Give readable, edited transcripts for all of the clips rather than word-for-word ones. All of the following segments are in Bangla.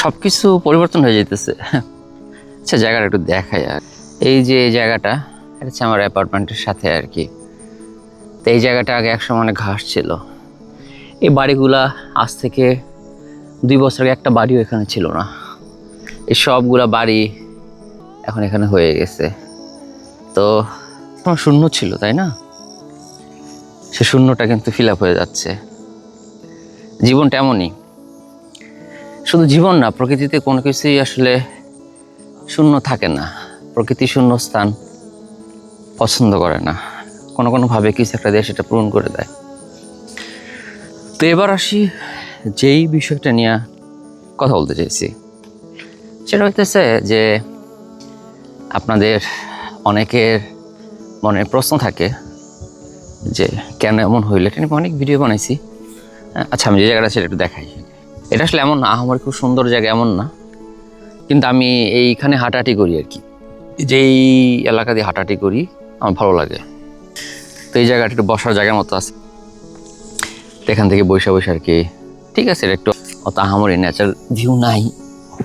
সবকিছু পরিবর্তন হয়ে যেতেছে। আচ্ছা, জায়গাটা একটু দেখাই। আর এই যে জায়গাটা, এটা হচ্ছে আমার অ্যাপার্টমেন্টের সাথে আর কি। তো এই জায়গাটা আগে একসময় অনেক ঘাস ছিল। এই বাড়িগুলা আজ থেকে 2 বছর আগে একটা বাড়িও এখানে ছিল না। এই সবগুলা বাড়ি এখন এখানে হয়ে গেছে। তো তোমার শূন্য ছিল, তাই না? সে শূন্যটা কিন্তু ফিল আপ হয়ে যাচ্ছে। জীবনটা এমনই। শুধু জীবন না, প্রকৃতিতে কোনো কিছুই আসলে শূন্য থাকে না। প্রকৃতি শূন্য স্থান পছন্দ করে না। কোনোভাবে কিছু একটা দেশ এটা পূরণ করে দেয়। তো এবার আসি যেই বিষয়টা নিয়ে কথা বলতে চাইছি, সেটা হইতেছে যে আপনাদের অনেকের মনে প্রশ্ন থাকে যে কেন এমন হইলে। এটা নিয়ে অনেক ভিডিও বানাইছি। আচ্ছা, আমি যে জায়গাটা সেটা একটু দেখাই। এটা আসলে এমন না আমার খুব সুন্দর জায়গা, এমন না, কিন্তু আমি এইখানে হাঁটাহাঁটি করি আর কি। যেই এলাকা দিয়ে হাঁটাহাঁটি করি আমার ভালো লাগে। তো এই জায়গাটা একটু বসার জায়গার মতো আছে। এখান থেকে বসে আর কি, ঠিক আছে, এটা একটু অত আহামরি ন্যাচারাল ভিউ নাই,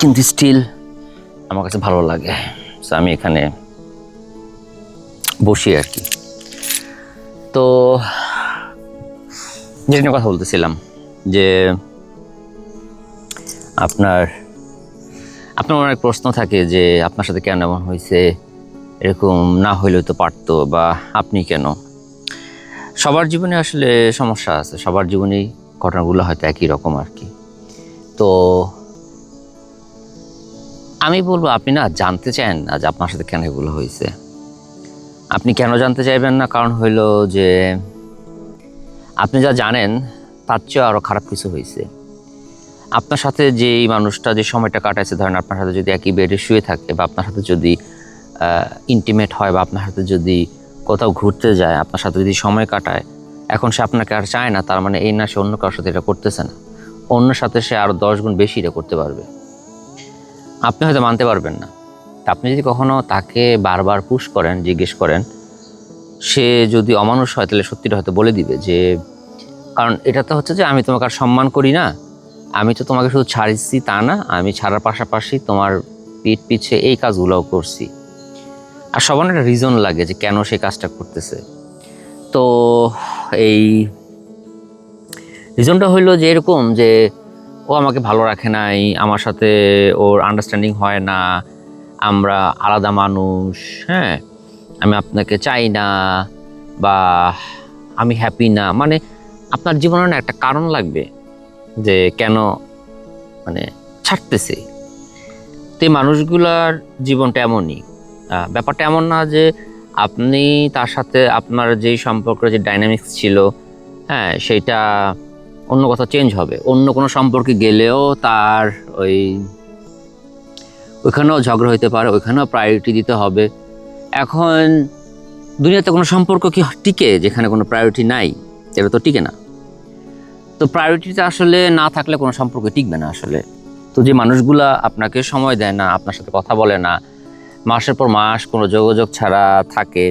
কিন্তু স্টিল আমার কাছে ভালো লাগে। তো আমি এখানে বসি আর কি। তো যেটা নিয়ে কথা বলতেছিলাম যে আপনার অনেক প্রশ্ন থাকে যে আপনার সাথে কেন এমন হয়েছে, এরকম না হইলেও তো পারতো, বা আপনি কেন। সবার জীবনে আসলে সমস্যা আছে, সবার জীবনেই ঘটনাগুলো হয়তো একই রকম আর কি। তো আমি বলবো, আপনি না জানতে চান না যে আপনার সাথে কেন এগুলো হয়েছে। আপনি কেন জানতে চাইবেন না? কারণ হইল যে আপনি যা জানেন তার চেয়েও আরও খারাপ কিছু হয়েছে। আপনার সাথে যেই মানুষটা যে সময়টা কাটাইছে, ধরেন আপনার সাথে যদি একই বেডে শুয়ে থাকে, বা আপনার সাথে যদি ইন্টিমেট হয়, বা আপনার সাথে যদি কোথাও ঘুরতে যায়, আপনার সাথে যদি সময় কাটায়, এখন সে আপনাকে আর চায় না, তার মানে এই না সে অন্য কারোর সাথে এটা করতেছে না। অন্যের সাথে সে আরও 10 গুণ বেশি এটা করতে পারবে। আপনি হয়তো মানতে পারবেন না। আপনি যদি কখনো তাকে বারবার পুশ করেন, জিজ্ঞেস করেন, সে যদি অমানুষ হয় তাহলে সত্যিটা হয়তো বলে দিবে যে, কারণ এটা তো হচ্ছে যে আমি তোমাকে আর সম্মান করি না, আমি তো তোমাকে শুধু ছাড়ছি তা না, আমি ছাড়ার পাশাপাশি তোমার পিঠ পিছে এই কাজগুলোও করছি। আর সবার একটা রিজন লাগে যে কেন সে কাজটা করতেছে। তো এই রিজনটা হইলো যে এরকম যে ও আমাকে ভালো রাখে নাই, আমার সাথে ওর আন্ডারস্ট্যান্ডিং হয় না, আমরা আলাদা মানুষ, হ্যাঁ, আমি আপনাকে চাই না, বা আমি হ্যাপি না। মানে আপনার জীবনে না একটা কারণ লাগবে যে কেন মানে ছাড়তেছে। তো এই মানুষগুলার জীবনটা এমনই। ব্যাপারটা এমন না যে আপনি তার সাথে আপনার যেই সম্পর্কের যে ডাইনামিক্স ছিল, হ্যাঁ, সেইটা অন্য কোথাও চেঞ্জ হবে। অন্য কোনো সম্পর্কে গেলেও তার ওইখানেও ঝগড়া হইতে পারে, ওইখানেও প্রায়োরিটি দিতে হবে। এখন দুনিয়াতে কোনো সম্পর্ক কি টিকে যেখানে কোনো প্রায়োরিটি নাই? এটা তো টিকে না। তো প্রায়োরিটিটা আসলে না থাকলে কোনো সম্পর্ক টিকবে না আসলে। তো যে মানুষগুলা আপনাকে সময় দেয় না, আপনার সাথে কথা বলে না, মাসের পর মাস কোনো যোগাযোগ ছাড়া থাকে,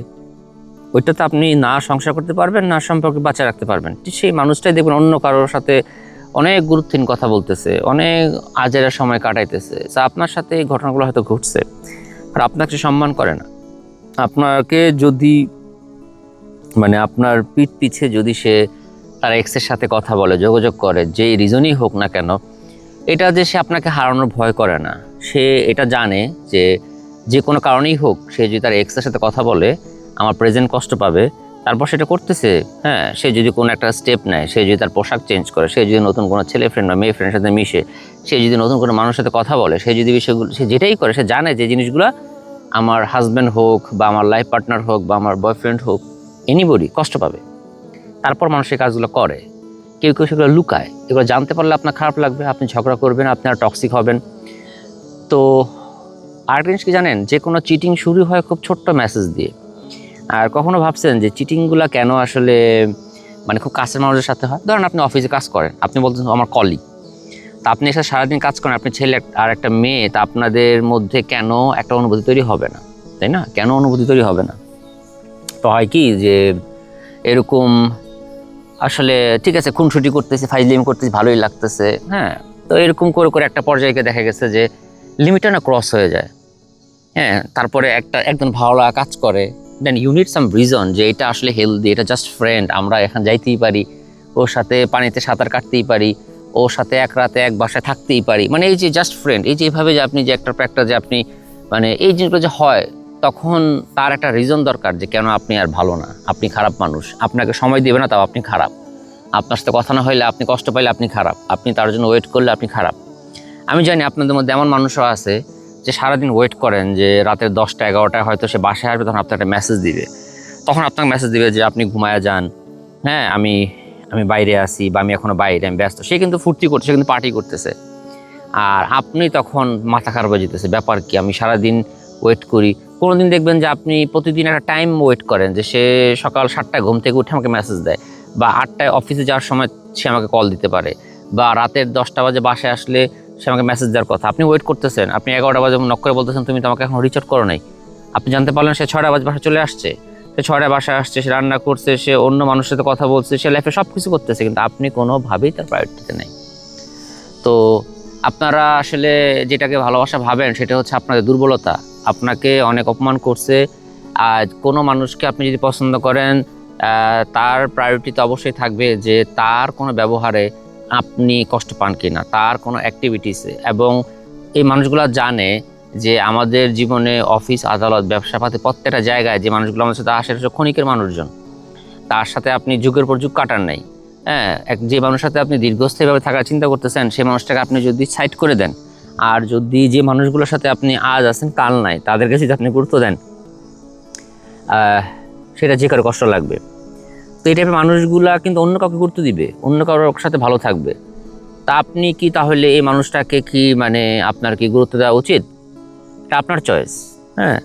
ওইটাতে আপনি না সংসার করতে পারবেন, না সম্পর্ক বাঁচিয়ে রাখতে পারবেন। সেই মানুষটাই দেখবেন অন্য কারোর সাথে অনেক গুরুত্বহীন কথা বলতেছে, অনেক আজেরা সময় কাটাইতেছে। তা আপনার সাথে এই ঘটনাগুলো হয়তো ঘটছে, আর আপনাকে সম্মান করে না। আপনাকে যদি মানে আপনার পিঠ পিছে যদি সে তার এক্সের সাথে কথা বলে, যোগাযোগ করে, যেই রিজনই হোক না কেন, এটা যে সে আপনাকে হারানোর ভয় করে না। সে এটা জানে যে যে কোনো কারণেই হোক, সে যদি তার এক্সের সাথে কথা বলে আমার প্রেজেন্ট কষ্ট পাবে, তারপর সেটা করতেছে। হ্যাঁ, সে যদি কোনো একটা স্টেপ নেয়, সে যদি তার পোশাক চেঞ্জ করে, সে যদি নতুন কোনো ছেলে ফ্রেন্ড বা মেয়ে ফ্রেন্ডের সাথে মিশে, সে যদি নতুন কোনো মানুষের সাথে কথা বলে, সে যদি বিষয়গুলো, সে যেটাই করে, সে জানে যে জিনিসগুলো আমার হাজব্যান্ড হোক, বা আমার লাইফ পার্টনার হোক, বা আমার বয়ফ্রেন্ড হোক, এনিবডি কষ্ট পাবে। তারপর মানুষ এই কাজগুলো করে। কেউ কেউ সেগুলো লুকায়। এগুলো জানতে পারলে আপনার খারাপ লাগবে, আপনি ঝগড়া করবেন, আপনি আর টক্সিক হবেন। তো আরেকটা জিনিস কি জানেন, যে কোনো চিটিং শুরু হয় খুব ছোট্ট মেসেজ দিয়ে। আর কখনো ভাবছেন যে চিটিংগুলো কেন আসলে মানে খুব কাছের মানুষের সাথে হয়? ধরেন আপনি অফিসে কাজ করেন, আপনি বলতেন আমার কলিগ, তা আপনি এসে সারাদিন কাজ করেন, আপনি ছেলে আর একটা মেয়ে, তা আপনাদের মধ্যে কেন একটা অনুভূতি তৈরি হবে না? তাই না? কেন অনুভূতি তৈরি হবে না? তো হয় কি যে এরকম আসলে ঠিক আছে, খুনসুটি করতেছি, ফাইজলিম করতেছি, ভালোই লাগতেছে, হ্যাঁ, তো এরকম করে করে একটা পর্যায়ে দেখা গেছে যে লিমিটটা না ক্রস হয়ে যায়। হ্যাঁ, তারপরে একজন ভালো লাগা কাজ করে, then you need some reason যে এটা আসলে হেলদি, এটা জাস্ট ফ্রেন্ড, আমরা এখন যাইতেই পারি, ওর সাথে পানিতে সাঁতার কাটতেই পারি, ওর সাথে এক রাতে এক বাসায় থাকতেই পারি, মানে এই যে জাস্ট ফ্রেন্ড, এই যে এভাবে যে আপনি যে একটার পর একটা যে আপনি মানে এই জিনিসগুলো যে হয়, তখন তার একটা রিজন দরকার যে কেন আপনি আর ভালো না, আপনি খারাপ মানুষ, আপনাকে সময় দেবে না তাও আপনি খারাপ, আপনার সাথে কথা না হইলে আপনি কষ্ট পাইলে আপনি খারাপ, আপনি তার জন্য ওয়েট করলে আপনি খারাপ। আমি জানি আপনাদের মধ্যে এমন মানুষও আছে যে সারাদিন ওয়েট করেন যে রাতের 10টা 11টায় হয়তো সে বাসায় আসবে, তখন আপনাকে একটা মেসেজ দিবে, তখন আপনাকে মেসেজ দিবে যে আপনি ঘুমায়া যান, হ্যাঁ আমি বাইরে আছি, বা আমি এখনো বাইরে, আমি ব্যস্ত। সে কিন্তু ফুর্তি করছে, সে কিন্তু পার্টি করতেছে, আর আপনি তখন মাথা খারাপ হয়ে যেতেছে, ব্যাপার কি, আমি সারাদিন ওয়েট করি। কোনোদিন দেখবেন যে আপনি প্রতিদিন একটা টাইম ওয়েট করেন যে সে সকাল 7টায় ঘুম থেকে উঠে আমাকে মেসেজ দেয়, বা 8টায় অফিসে যাওয়ার সময় সে আমাকে কল দিতে পারে, বা রাতের 10টা বাজে বাসায় আসলে সে আমাকে মেসেজ দেওয়ার কথা। আপনি ওয়েট করতেছেন, আপনি 11টা বাজে নক করে বলতেছেন তুমি তো আমাকে এখন রিচ আউট করো নাই, আপনি জানতে পারলেন সে 6টা বাজে বাসায় চলে আসছে, সে 6টায় বাসায় আসছে, সে রান্না করছে, সে অন্য মানুষের সাথে কথা বলছে, সে লাইফে সব কিছু করতেছে, কিন্তু আপনি কোনোভাবেই তার প্রায়োরিটিতে নেই। তো আপনারা আসলে যেটাকে ভালোবাসা ভাবেন সেটা হচ্ছে আপনাদের দুর্বলতা, আপনাকে অনেক অপমান করছে। আর কোনো মানুষকে আপনি যদি পছন্দ করেন, তার প্রায়োরিটি তো অবশ্যই থাকবে যে তার কোনো ব্যবহারে আপনি কষ্ট পান কিনা, তার কোনো অ্যাক্টিভিটিসে। এবং এই মানুষগুলো জানে যে আমাদের জীবনে অফিস আদালত ব্যবসাপাতি প্রত্যেকটা জায়গায় যে মানুষগুলো আমাদের সাথে আসে সেটা ক্ষণিকের মানুষজন, তার সাথে আপনি যুগের পর যুগ কাটান নাই। হ্যাঁ, যে মানুষের সাথে আপনি দীর্ঘস্থায়ীভাবে থাকার চিন্তা করতেছেন সেই মানুষটাকে আপনি যদি সাইড করে দেন, আর যদি যে মানুষগুলোর সাথে আপনি আজ আছেন কাল নাই তাদের কাছে যদি আপনি গুরুত্ব দেন, সেটা যে কারো কষ্ট লাগবে। তো এই টাইপের মানুষগুলা কিন্তু অন্য কাউকে গুরুত্ব দিবে, অন্য কারোর সাথে ভালো থাকবে। তা আপনি কি তাহলে এই মানুষটাকে কি মানে আপনার কি গুরুত্ব দেওয়া উচিত? এটা আপনার চয়েস। হ্যাঁ,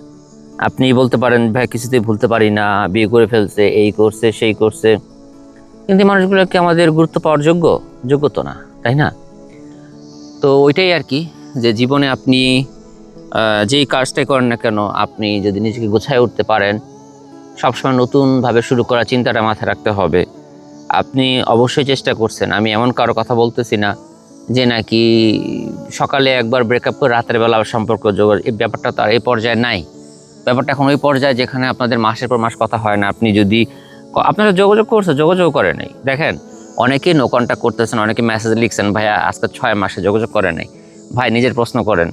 আপনি বলতে পারেন ভাই কিছুতেই ভুলতে পারি না, বিয়ে করে ফেলছে, এই করছে সেই করছে, কিন্তু এই মানুষগুলো কি আমাদের গুরুত্ব পাওয়ার যোগ্য তো না, তাই না? তো ওইটাই আর কি, যে জীবনে আপনি যেই কাজটাই করেন না কেন, আপনি যদি নিজেকে গোছায় উঠতে পারেন, সবসময় নতুনভাবে শুরু করার চিন্তাটা মাথায় রাখতে হবে। আপনি অবশ্যই চেষ্টা করছেন, আমি এমন কারো কথা বলতেছি না যে নাকি সকালে একবার ব্রেকআপ করে রাতের বেলা সম্পর্ক যোগাযোগ, এই ব্যাপারটা তো আর এই পর্যায়ে নাই। ব্যাপারটা এখন ওই পর্যায়ে যেখানে আপনাদের মাসের পর মাস কথা হয় না, আপনি যদি আপনারা যোগাযোগ করছে, যোগাযোগ করে নাই, দেখেন অনেকেই নো কন্ট্যাক্ট করতেছেন, অনেকে মেসেজ লিখছেন ভাইয়া আজকে 6 মাসে যোগাযোগ করে নাই। ভাই নিজের প্রশ্ন করেন,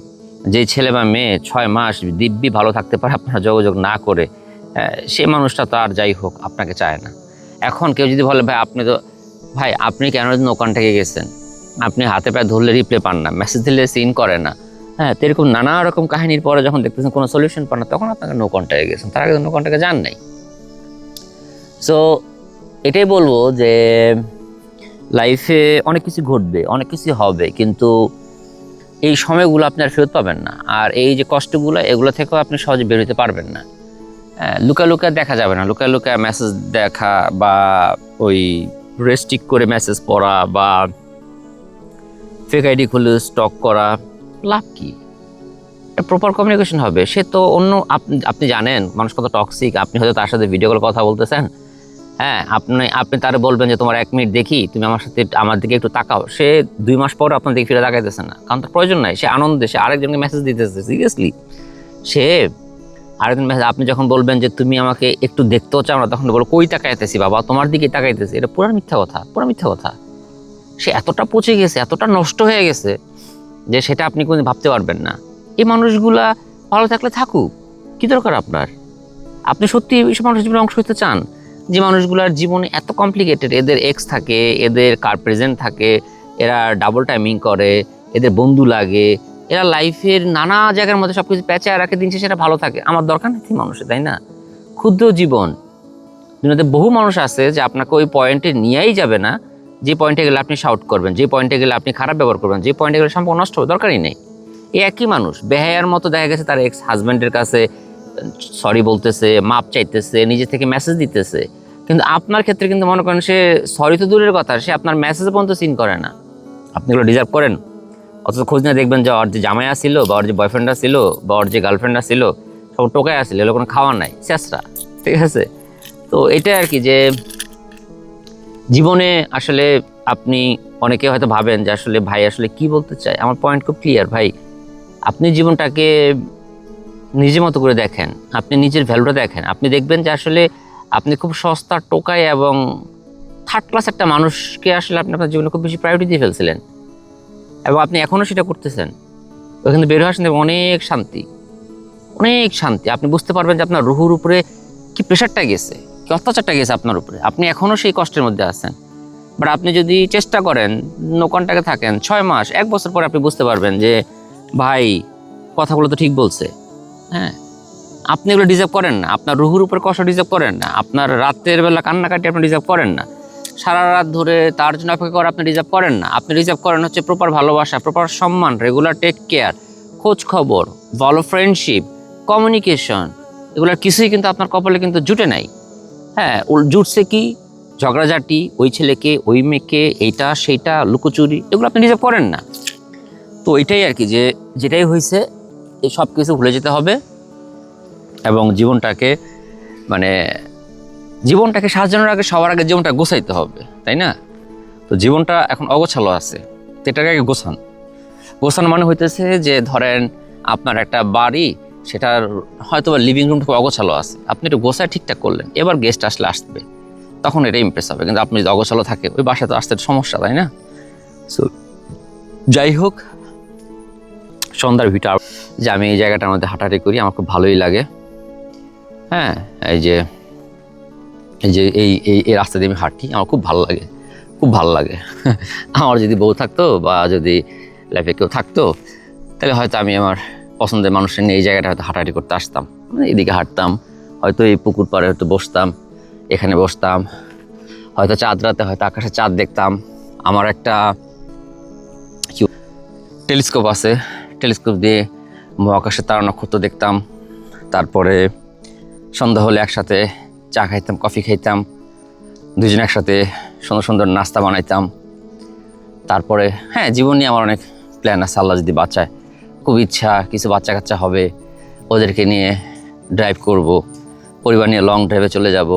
যে ছেলে বা মেয়ে 6 মাস দিব্যি ভালো থাকতে পারে আপনারা যোগাযোগ না করে, সে মানুষটা তো আর যাই হোক আপনাকে চায় না। এখন কেউ যদি বলে ভাই আপনি কেন নো কন্ট্যাক্টে গেছেন, আপনি হাতে পায়ে ধরলে রিপ্লাই পান না, মেসেজ দিলে সিন করে না, হ্যাঁ, তো এরকম নানা রকম কাহিনীর পরে যখন দেখতেছেন কোনো সলিউশন পান না, তখন আপনাকে নো কন্ট্যাক্টে গেছেন, তার আগে নো কন্ট্যাক্টে যান নাই। সো এটাই বলবো যে লাইফে অনেক কিছু ঘটবে, অনেক কিছু হবে, কিন্তু এই সময়গুলো আপনি আর ফেরত পাবেন না। আর এই যে কষ্টগুলো, এগুলো থেকেও আপনি সহজে বের হতে পারবেন না। লুকা দেখা যাবে না, লুকা মেসেজ দেখা, বা ওই রেস্ট্রিক্ট করে মেসেজ পড়া, বা ফেক আইডি খুলে স্টক করা, লাভ কি? প্রপার কমিউনিকেশন হবে। সে তো অন্য, আপনি জানেন মানুষ কত টক্সিক, আপনি হয়তো তার সাথে ভিডিও কল কথা বলতেছেন, হ্যাঁ, আপনি তার বলবেন যে তোমার 1 মিনিট দেখি, তুমি আমার দিকে একটু তাকাও, সে 2 মাস পর আপনার দিকে ফিরে তাকাইতেছে না, কারণ তার প্রয়োজন নাই, সে আনন্দে সে আরেকজনকে মেসেজ দিতেছে। সিরিয়াসলি সে আরেকজন মেসেজ, আপনি যখন বলবেন যে তুমি আমাকে একটু দেখতেও চাও না, তখন বলো কই তাকাইতেছি বাবা, তোমার দিকে তাকাইতেছি। এটা পুরো মিথ্যা কথা। সে এতটা পচে গেছে, এতটা নষ্ট হয়ে গেছে যে সেটা আপনি কোনোদিন ভাবতে পারবেন না। এই মানুষগুলা ভালো থাকলে থাকুক, কি দরকার আপনার? আপনি সত্যি এইসব মানুষের জীবনে অংশ হতে চান? যে মানুষগুলার জীবনে এত কমপ্লিকেটেড, এদের এক্স থাকে, এদের কার প্রেজেন্ট থাকে, এরা ডাবল টাইমিং করে, এদের বন্ধু লাগে, এরা লাইফের নানা জায়গার মধ্যে সবকিছু প্যাঁচায় রাখে, দিন শেষে সেটা ভালো থাকে। আমার দরকার নেই মানুষের, তাই না? ক্ষুদ্র জীবন, দুনিয়াতে বহু মানুষ আছে যে আপনাকে ওই পয়েন্টে নিয়েই যাবে না, যে পয়েন্টে গেলে আপনি শাউট করবেন, যে পয়েন্টে গেলে আপনি খারাপ ব্যবহার করবেন, যে পয়েন্টে গেলে সম্পর্ক নষ্ট হবে, দরকারই নেই। এই একই মানুষ বেহায়ার মতো দেখা গেছে তার এক্স হাজব্যান্ডের কাছে সরি বলতেছে, মাপ চাইতেছে, নিজে থেকে মেসেজ দিতেছে, কিন্তু আপনার ক্ষেত্রে কিন্তু মনে করেন সে সরি তো দূরের কথা, সে আপনার মেসেজ পর্যন্ত সিন করে না। আপনি এগুলো ডিজার্ভ করেন? অথচ খোঁজ নিয়ে দেখবেন যে ওর যে জামাই আসছিল, বা ওর যে বয়ফ্রেন্ড আসছিল, বা ওর যে গার্লফ্রেন্ড আসছিল, সব টোকায় আসছিল, এগুলো কোনো খাওয়ার নাই, শেষরা। ঠিক আছে? তো এটাই আর কি, যে জীবনে আসলে আপনি অনেকে হয়তো ভাবেন যে আসলে ভাই আসলে কি বলতে চায়। আমার পয়েন্ট খুব ক্লিয়ার ভাই। আপনি জীবনটাকে নিজের মতো করে দেখেন, আপনি নিজের ভ্যালুটা দেখেন, আপনি দেখবেন যে আসলে আপনি খুব সস্তা টোকাই এবং থার্ড ক্লাস একটা মানুষকে আসলে আপনি আপনার জীবনে খুব বেশি প্রায়োরিটি দিয়ে ফেলছিলেন, এবং আপনি এখনও সেটা করতেছেন। ওখানে বের হয়ে আসেন অনেক শান্তি, অনেক শান্তি। আপনি বুঝতে পারবেন যে আপনার রুহুর উপরে কি প্রেশারটা গেছে, কি অত্যাচারটা গেছে আপনার উপরে। আপনি এখনও সেই কষ্টের মধ্যে আছেন, বাট আপনি যদি চেষ্টা করেন, নো কন্ট্যাক্টে থাকেন 6 মাস 1 বছর পরে আপনি বুঝতে পারবেন যে ভাই কথাগুলো তো ঠিক বলছে। হ্যাঁ, আপনি এগুলো ডিজার্ভ করেন না, আপনার রুহুর উপর কষ্ট ডিজার্ভ করেন না, আপনার রাতের বেলা কান্নাকাটি আপনি ডিজার্ভ করেন না, সারা রাত ধরে তার জন্য অপেক্ষা করে আপনি ডিজার্ভ করেন না। আপনি ডিজার্ভ করেন হচ্ছে প্রপার ভালোবাসা, প্রপার সম্মান, রেগুলার টেক কেয়ার, খোঁজ খবর, ভালো ফ্রেন্ডশিপ, কমিউনিকেশন। এগুলোর কিছুই কিন্তু আপনার কপালে কিন্তু জুটে নাই। হ্যাঁ, জুটছে কি ঝগড়াঝাটি, ওই ছেলেকে ওই মেয়েকে, এইটা সেইটা, লুকোচুরি, এগুলো আপনি ডিজার্ভ করেন না। তো এটাই আর কি, যে যেটাই হয়েছে এই সব কিছু ভুলে যেতে হবে এবং জীবনটাকে সাজানোর আগে সবার আগে জীবনটা গোছাইতে হবে, তাই না? তো জীবনটা এখন অগোছালো আছে, তো এটাকে আগে গোছানো মানে হইতেছে যে ধরেন আপনার একটা বাড়ি, সেটার হয়তো বা লিভিং রুমটা অগোছালো আছে, আপনি একটু গোছায় ঠিকঠাক করলেন, এবার গেস্ট আসবে তখন এটা ইমপ্রেস হবে। কিন্তু আপনি যদি অগোছালো থাকে ওই বাসায় তো আসতে সমস্যা, তাই না? সো যাই হোক, সন্ধ্যার ভিটা যে আমি এই জায়গাটার মধ্যে হাঁটাহাঁটি করি, আমার খুব ভালোই লাগে। হ্যাঁ, এই যে এই রাস্তা দিয়ে আমি হাঁটি, আমার খুব ভালো লাগে, খুব ভালো লাগে। আমার যদি বউ থাকতো বা যদি লাইফে কেউ থাকতো, তাহলে হয়তো আমি আমার পছন্দের মানুষের নিয়ে এই জায়গাটা হয়তো হাঁটাহাঁটি করতে আসতাম, মানে এদিকে হাঁটতাম, হয়তো এই পুকুর পাড়ে হয়তো বসতাম, এখানে বসতাম, হয়তো চাঁদ রাতে হয়তো আকাশে চাঁদ দেখতাম। আমার একটা টেলিস্কোপ আছে, টেলিস্কোপ দিয়ে মহাকাশে তারা নক্ষত্র দেখতাম। তারপরে সন্ধ্যা হলে একসাথে চা খাইতাম, কফি খাইতাম, দুজনে একসাথে সুন্দর সুন্দর নাস্তা বানাইতাম। তারপরে হ্যাঁ, জীবন নিয়ে আমার অনেক প্ল্যান আছে, আল্লাহ যদি বাঁচায়। খুব ইচ্ছা কিছু বাচ্চা কাচ্চা হবে, ওদেরকে নিয়ে ড্রাইভ করব, পরিবার নিয়ে লং ড্রাইভে চলে যাব।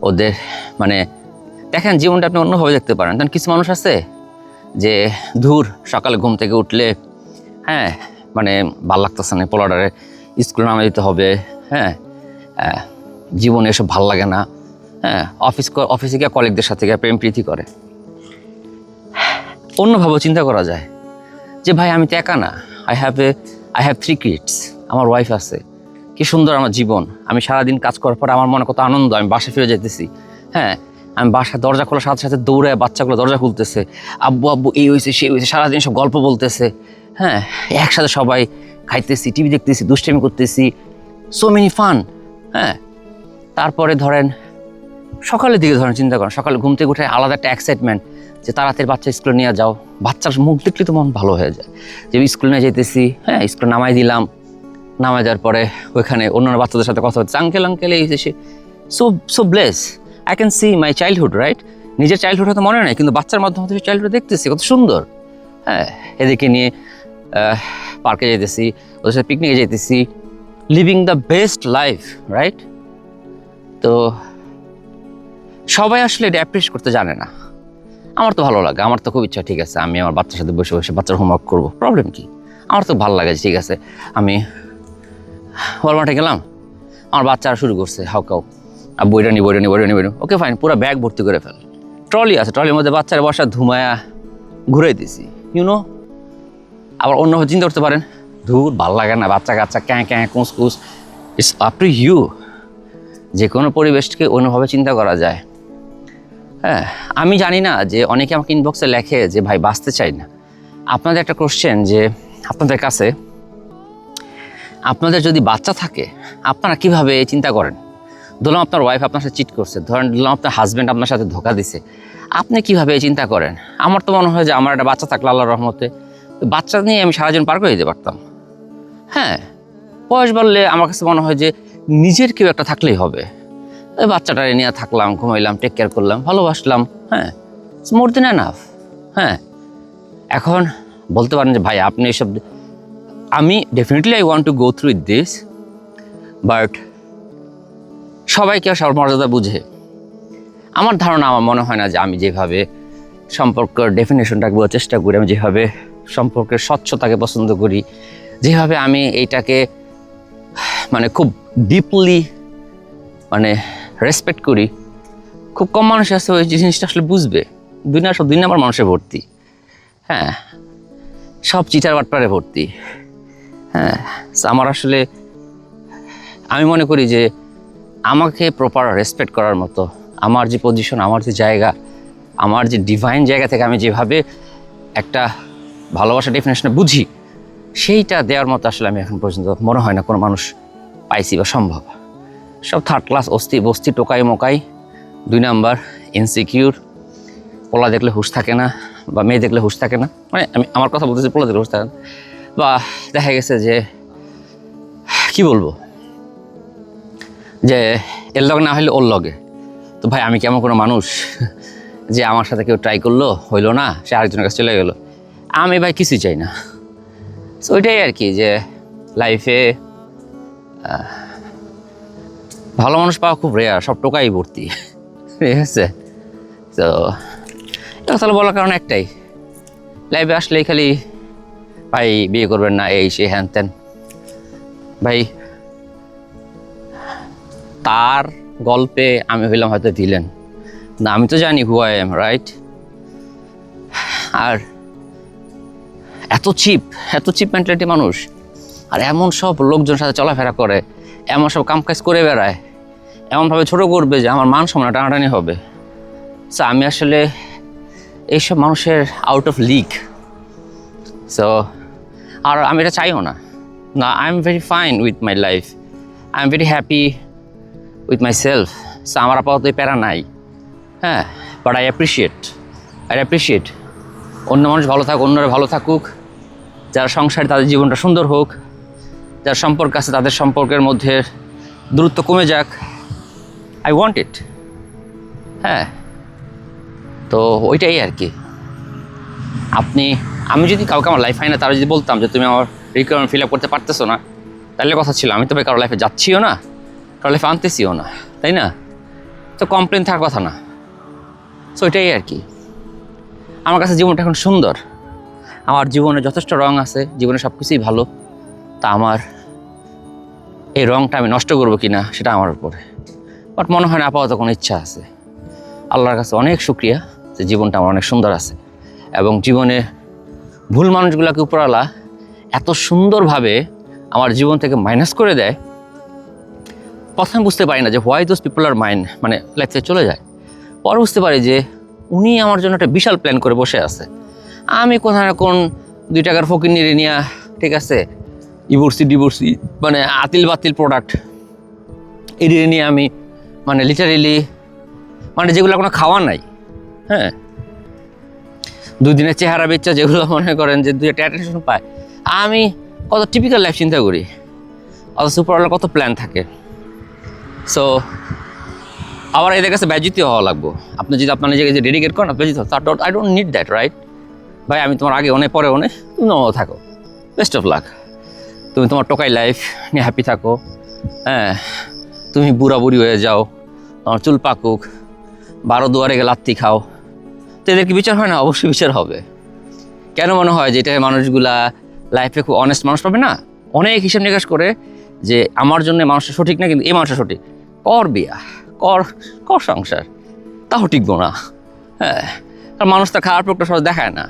ওদের মানে দেখেন, জীবনটা আপনি অন্যভাবে দেখতে পারেন। কারণ কিছু মানুষ আছে যে ধুর সকালে ঘুম থেকে উঠলে হ্যাঁ মানে ভাল লাগতেছে না, পোলাডারে স্কুলে নামা দিতে হবে, হ্যাঁ জীবনে এসব ভাল লাগে না, হ্যাঁ অফিসে গিয়ে কলিগদের সাথে গিয়ে প্রেম প্রীতি করে। অন্যভাবে চিন্তা করা যায় যে ভাই আমি তো একা না, আই হ্যাভ 3 কিডস, আমার ওয়াইফ আছে, কি সুন্দর আমার জীবন। আমি সারাদিন কাজ করার পর আমার মনে কত আনন্দ, আমি বাসায় ফিরে যেতেছি। হ্যাঁ, আমি বাসায় দরজা খোলার সাথে সাথে দৌড়ে বাচ্চাগুলো দরজা খুলতেছে, আব্বু আব্বু এই হয়েছে সেই হয়েছে, সারাদিন সব গল্প বলতেছে। হ্যাঁ, একসাথে সবাই খাইতেছি, টিভি দেখতেছি, দুষ্টামি করতেছি, সো মেনি ফান। হ্যাঁ, তারপরে ধরেন সকালের দিকে ধরেন চিন্তা করেন, সকালে ঘুম থেকে উঠে আলাদা একটা এক্সাইটমেন্ট যে তাড়াতাড়ি বাচ্চা স্কুলে নিয়ে যাও। বাচ্চার মুখ দেখলে তো মন ভালো হয়ে যায় যে স্কুলে নিয়ে যেতেছি। হ্যাঁ, স্কুলে নামাই দিলাম, নামাই দেওয়ার পরে ওইখানে অন্যান্য বাচ্চাদের সাথে কথা হচ্ছে, আঙ্কেল আঙ্কেল এই সে। So bless, I can see my childhood, right? নিজের চাইল্ডহুড হয়তো মনে নেই, কিন্তু বাচ্চার মাধ্যমে তো চাইল্ডহুড দেখতেছি, কত সুন্দর। হ্যাঁ, এদিকে নিয়ে পার্কে যেতেছি, ওদের সাথে পিকনিকে যেতেছি, living the best life, right? তো সবাই আসলে এটা অ্যাপ্রিশিয়েট করতে জানে না। আমার তো ভালো লাগে, আমার তো খুব ইচ্ছা, ঠিক আছে আমি আমার বাচ্চার সাথে বসে বসে বাচ্চার হোমওয়ার্ক করবো, প্রবলেম কি? আমার তো ভালো লাগে, ঠিক আছে আমি ওয়ালমার্টে গেলাম, আমার বাচ্চারা শুরু করছে হাউকাউ, আর বইটা নি, ওকে ফাইন, পুরো ব্যাগ ভর্তি করে ফেল। ট্রলি আছে, ট্রলির মধ্যে বাচ্চারা বসা ধুমায়া ঘুরাই দিছি, ইউনো। আবার অন্যভাবে চিন্তা করতে পারেন, ধুর ভাল লাগে না, বাচ্চা কাচ্চা ক্যাঁ ক্যাঁ কুঁস, ইটস আপ টু ইউ। যে কোনো পরিবেশকে অন্যভাবে চিন্তা করা যায়। হ্যাঁ, আমি জানি না যে অনেকে আমাকে ইনবক্সে লেখে যে ভাই বাঁচতে চাই না। আপনাদের একটা কোশ্চেন, যে আপনাদের কাছে আপনাদের যদি বাচ্চা থাকে আপনারা কিভাবে চিন্তা করেন? ধরলাম আপনার ওয়াইফ আপনার সাথে চিট করছে, ধরেন ধরলাম আপনার হাজব্যান্ড আপনার সাথে ধোকা দিছে, আপনি কিভাবে চিন্তা করেন? আমার তো মনে হয় যে আমার একটা বাচ্চা থাকলে আল্লাহর রহমতে বাচ্চা নিয়ে আমি সারা জীবন পার করে দিতে পারতাম। হ্যাঁ, বয়স বাড়লে আমার কাছে মনে হয় যে নিজের কেউ একটা থাকলেই হবে। ওই বাচ্চাটা নিয়ে থাকলাম, ঘুমাইলাম, টেক কেয়ার করলাম, ভালোবাসলাম। হ্যাঁ, ইটস মোর দেন এনাফ। হ্যাঁ, এখন বলতে পারেন যে ভাই আপনি এসব, আমি definitely I want to go through with this, but সবাইকে সবার মর্যাদা বুঝে। আমার ধারণা, আমার মনে হয় না যে আমি যেভাবে সম্পর্কের ডেফিনেশনটাকে বোঝার চেষ্টা করি, আমি যেভাবে সম্পর্কের স্বচ্ছতাকে পছন্দ করি, যেভাবে আমি এইটাকে মানে খুব ডিপলি মানে রেসপেক্ট করি, খুব কম মানুষ আছে ওই জিনিসটা আসলে বুঝবে। দুনিয়া সব 2 নম্বর মানুষে ভর্তি, হ্যাঁ, সব চিটার বাটপারে ভর্তি, হ্যাঁ। আমার আসলে আমি মনে করি যে আমাকে প্রপার রেসপেক্ট করার মতো, আমার যে পজিশন, আমার যে জায়গা, আমার যে ডিভাইন জায়গা থেকে আমি যেভাবে একটা ভালোবাসার ডেফিনেশনটা বুঝি, সেইটা দেওয়ার মতো আসলে আমি এখন পর্যন্ত মনে হয় না কোনো মানুষ পাইছি বা সম্ভব। সব থার্ড ক্লাস অস্থি বস্তি, টোকাই মোকাই, 2 নাম্বার, ইনসিকিউর, পোলা দেখলে হুঁশ থাকে না বা মেয়ে দেখলে হুঁশ থাকে না, মানে আমি আমার কথা বলতেছি, পোলা দেখলে হুঁশ থাকে না, বা দেখা গেছে যে কি বলবো যে এর লগে না হইলে ওর লগে। তো ভাই আমি কেমন কোনো মানুষ যে আমার সাথে কেউ ট্রাই করলো, হইলো না, সে আরেকজনের কাছে চলে গেলো, আমি ভাই কিছুই চাই না। সো ওইটাই আর কি, যে লাইফে ভালো মানুষ পাওয়া খুব রেয়ার, সব টোকাই ভর্তি, ঠিক আছে। তো এটা তাহলে বলার কারণ একটাই, লাইফে আসলেই খালি ভাই বিয়ে করবেন না, এই সে হ্যান ত্যান। ভাই তার গল্পে আমি হইলাম হয়তো ভিলেন না, আমি তো জানি হু আই এম, রাইট? আর এত চিপ মেন্টালিটি মানুষ, আর এমন সব লোকজনের সাথে চলাফেরা করে, এমন সব কামকাজ করে বেড়ায়, এমনভাবে ছোটো করবে যে আমার মান সম্মান টানাটানি হবে। সো আমি আসলে এইসব মানুষের আউট অফ লিগ। সো আর আমি এটা চাইও না। I am very fine with my life, I am very happy with my self. So আমার আপাতত প্যারা নাই, হ্যাঁ, বাট আই অ্যাপ্রিসিয়েট অন্য মানুষ ভালো থাকুক, অন্যরা ভালো থাকুক, যারা সংসারে তাদের জীবনটা সুন্দর হোক, যার সম্পর্ক আছে তাদের সম্পর্কের মধ্যে দূরত্ব কমে যাক, আই ওয়ান্ট ইট, হ্যাঁ। তো ওইটাই আর কি। আমি যদি কাউকে আমার লাইফ হয় না, তারা যদি বলতাম যে তুমি আমার রিকোয়ারমেন্ট ফিল আপ করতে পারতেছো না, তাহলে কথা ছিল আমি তো ভাই কারো লাইফে যাচ্ছিও না, কারো লাইফে আনতেছিও না, তাই না? তো কমপ্লেন থাকার কথা না। সো এটাই আর কি। আমার কাছে জীবনটা এখন সুন্দর, আমার জীবনে যথেষ্ট রং আছে, জীবনে সব কিছুই ভালো। তা আমার এই রংটা আমি নষ্ট করবো কি না সেটা আমার উপরে, বাট মনে হয় না আপাতত কোনো ইচ্ছা আছে। আল্লাহর কাছে অনেক শুকরিয়া যে জীবনটা আমার অনেক সুন্দর আছে, এবং জীবনে ভুল মানুষগুলোকে উপরওয়ালা এত সুন্দরভাবে আমার জীবন থেকে মাইনাস করে দেয়। প্রথমে বুঝতে পারি না যে why those people are mind, মানে লাইফ থেকে চলে যায়। পরে বুঝতে পারি যে উনি আমার জন্য একটা বিশাল প্ল্যান করে বসে আছে। আমি কোথায় না কোন 2 টাকার ফকির নিয়ে নিয়ে, ঠিক আছে, ডিভোর্সি মানে আতিল বাতিল প্রোডাক্ট এড়িয়ে নিয়ে আমি মানে লিটারেলি মানে যেগুলো কোনো খাওয়া নাই, হ্যাঁ, 2 দিনের চেহারা বেচা, যেগুলো মনে করেন যে 2 একটা অ্যাটেনশন পায়। আমি কত টিপিক্যাল লাইফ চিন্তা করি, অত সুপারওয়ালার কত প্ল্যান থাকে। সো আবার এদের কাছে ব্যজিত হওয়া লাগবো। আপনি যদি আপনার নিজেকে যে ডেডিকেট করেন, ব্যজিত I don't need that, right? ভাই আমি তোমার আগে অনেক পরে অনেক, তুমি নর্মাল থাকো, বেস্ট অফ লাক। তুমি তোমার টোকাই লাইফ নিয়ে হ্যাপি থাকো, হ্যাঁ। তুমি বুড়ি হয়ে যাও, তোমার চুল পাকুক, 12 দুয়ারে গেলে লাত্তি খাও। তো এদের কি বিচার হয় না? অবশ্যই বিচার হবে। কেন মনে হয় যে এটা মানুষগুলা লাইফে খুব অনেস্ট মানুষ পাবে না? অনেক হিসাব নিকাশ করে যে আমার জন্য মানুষটা সঠিক না, কিন্তু এই মানুষটা সঠিক, কর বিয়া, কর সংসার, তাও টিকবো না, হ্যাঁ। আর মানুষ তো খারাপ লোকটা সহজ দেখায় না,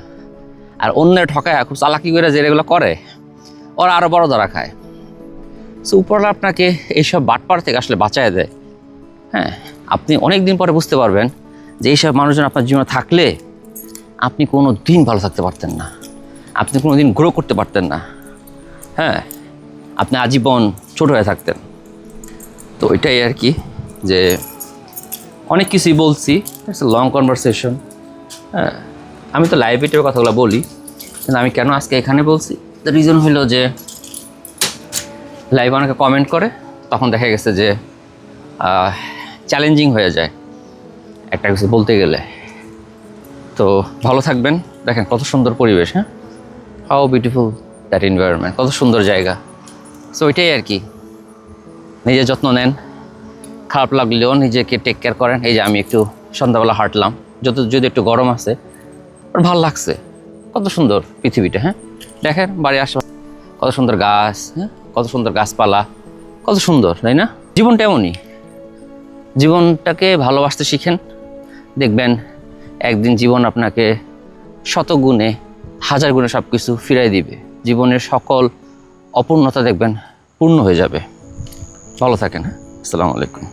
আর অন্যের ঠকায় খুব চালাকি করে যে এগুলো করে, ওরা আরও বড় ধরা খায়। সো উপরওয়ালা আপনাকে এইসব বাটপার থেকে আসলে বাঁচায় দেয়, হ্যাঁ। আপনি অনেক দিন পরে বুঝতে পারবেন যে এইসব মানুষজন আপনার জীবনে থাকলে আপনি কোনো দিন ভালো থাকতে পারতেন না, আপনি কোনো দিন গ্রো করতে পারতেন না, হ্যাঁ। আপনি আজীবন ছোট হয়ে থাকতেন। তো ওইটাই আর কি, যে অনেক কিছুই বলছি, ইটস এ লং কনভারসেশন, হ্যাঁ। আমি তো লাইভ ভিডিওর কথাগুলো বলি, কিন্তু আমি কেন আজকে এখানে বলছি, দ্য রিজন হলো যে লাইভ অনেকে কমেন্ট করে, তখন দেখা গেছে যে চ্যালেঞ্জিং হয়ে যায় একটা কিছু বলতে গেলে। তো ভালো থাকবেন। দেখেন কত সুন্দর পরিবেশ, হ্যাঁ, হাউ বিউটিফুল দ্যাট এনভায়রনমেন্ট, কত সুন্দর জায়গা। সো ওইটাই আর কি, নিজের যত্ন নেন, খারাপ লাগলেও নিজেকে টেক কেয়ার করেন। এই যে আমি একটু সন্ধ্যাবেলা হাঁটলাম, যদি একটু গরম আছে, ওর ভালো লাগছে, কত সুন্দর পৃথিবীটা। হ্যাঁ, দেখেন বাড়ির আশেপাশে কত সুন্দর গাছ, হ্যাঁ, কত সুন্দর গাছপালা, কত সুন্দর, তাই না? জীবনটা এমনই, জীবনটাকে ভালোবাসতে শিখেন, দেখবেন একদিন জীবন আপনাকে শত গুণে, হাজার গুণে সব কিছু ফিরাই দিবে। জীবনের সকল অপূর্ণতা দেখবেন পূর্ণ হয়ে যাবে। ভালো থাকেন। আসসালামু আলাইকুম।